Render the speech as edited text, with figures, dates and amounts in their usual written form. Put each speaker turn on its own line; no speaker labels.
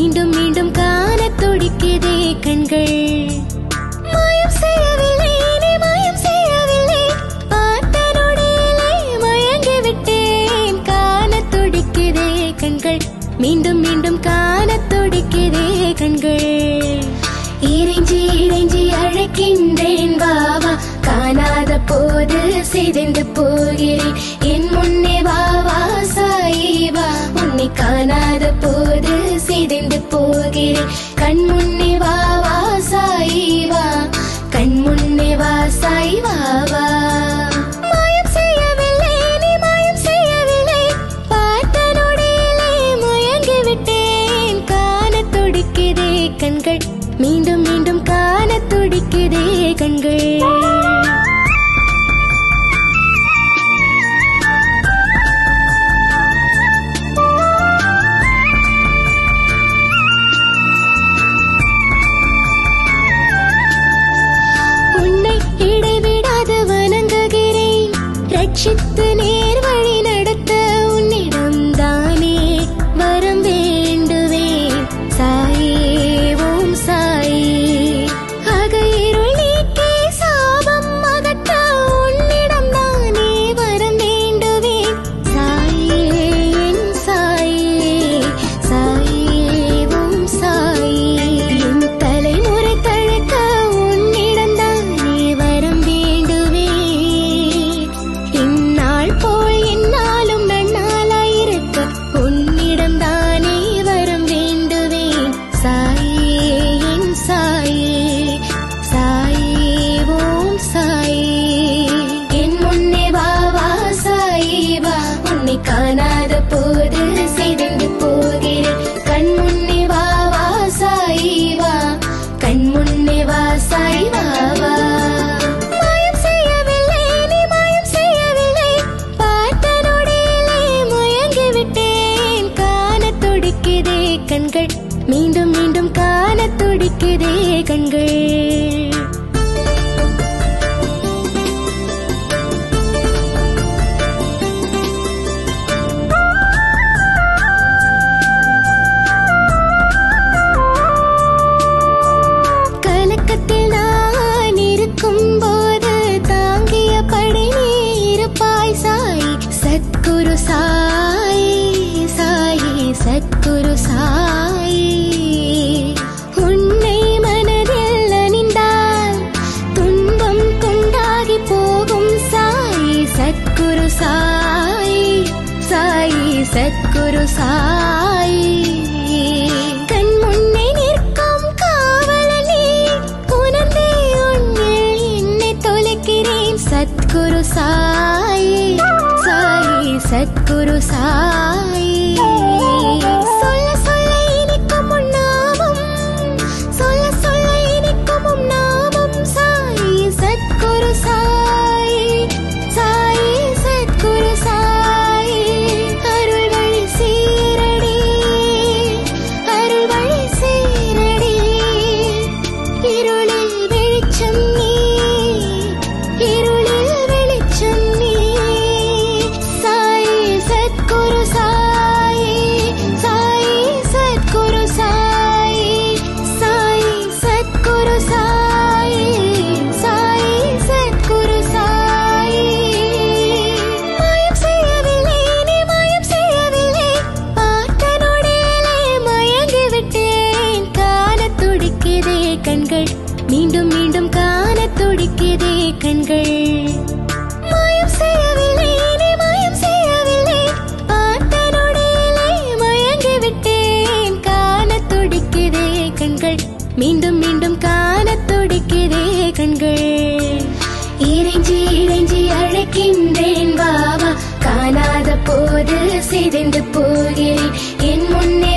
மீண்டும் மீண்டும் காண துடிக்குதே கண்கள். மாயம் செய்யவில்லை, நீ மாயம் செய்யவில்லை, பார்த்த நொடியிலே மயங்கி விட்டேன். காண துடிக்குதே கண்கள், மீண்டும் மீண்டும் காண துடிக்குதே கண்கள். இறைஞ்சி இறைஞ்சி அழைக்கின்றேன் வாவா, காணாத போது சிதைந்து போகிறேன். என் முன்னே வாவா சாயி வா, உன்னை காணாத போது சிதைந்து போகிறேன். கண் முன்னே வாவா சாயி வா, கண் முன்னே வா சாயி வாவா. மாயம் செய்யவில்லை, நீ மாயம் செய்யவில்லை, பார்த்த நொடியிலே மயங்கி விட்டேன். காண துடிக்குதே கண்கள், மீண்டும் மீண்டும் காண துடிக்குதே கண்கள். உன்னை இடைவிடாது வணங்குகிறேன், ரட்சித்து நேர் வழி நடத்த உன்னிடம் தானே வரம் வேண்டுவேன். சாயே ஓம் சாயே, அக இருள் நீக்கி சாபம் அகற்ற உன்னிடம் தானே வரம் வேண்டுவேன். சாயே என் சாயே, சாயே ஓம் சாயே, என் தலைமுறை தழைக்க உன்னிடம் தானே வரம் வேண்டுவேன். இந்நாள் போல் என்னாலும் நன்னாளாயிருக்க உன்னிடம் தானே வரம் வேண்டுவேன். சாயே என் சாயே, சாயே ஓம் சாயே, என் முன்னே வா வா சாயே வா, உன்னை காணாத போது சிதைந்து போகிறேன். கண் முன்னே வா வா சாயே வா, கண் முன்னே வா சாயே வா வா. மாயம் செய்யவில்லை, நீ மாயம் செய்யவில்லை, பார்த்த நொடியிலே மயங்கி விட்டேன். காண துடிக்குதே கண்கள், மீண்டும் மீண்டும் காண துடிக்குதே கண்கள். கலக்கத்தில் நான் இருக்கும் போது தாங்கியபடி நீ இருப்பாய் சாய். சத்குரு சாய், சாயி சத்குரு சாய். உன்னை மனதில் அணிந்தால் துன்பம் துண்டாகி போகும் சாய். சத்குரு சாய், சாயி சத்குரு சாய். கண் முன்னே நிற்கும் காவலனே, உணர்ந்தே உன்னில் என்னை தொலைக்கிறேன். சத்குரு சாய், சாயி சத்குரு சாய். சொல்ல சொல்ல இனிக்கும் உன் நாமம், சொல்ல சொல்ல இனிக்கும் உன் நாமம். சாயி சத்குரு சாய், சாயி சத்குரு சாய். அருள் வழி சீரடி, அருள் வழி சீரடி. இருளில் வெளிச்சம் நீ, இருளில் வெளிச்சம் நீ. சாயி சத்குரு சாய், சாயி சத்குரு சாய். சாயி சத்குரு சாய், சாயி சத்குரு சாய். மாயம் செய்யவில்லை, நீ மாயம் செய்யவில்லை, பார்த்த நொடியிலே மயங்கி விட்டேன். காண துடிக்குதே கண்கள், மீண்டும் மீண்டும் காண துடிக்குதே கண்கள். மாயம் செய்யவில்லை, நீ மாயம் செய்யவில்லை, பார்த்த நொடியிலே மயங்கி விட்டேன். காண துடிக்குதே கண்கள், மீண்டும் மீண்டும் காண துடிக்குதே கண்கள். இறைஞ்சி இறைஞ்சி அழைக்கின்றேன் வாவா, காணாத போது சிதைந்து போகிறேன். என் முன்னே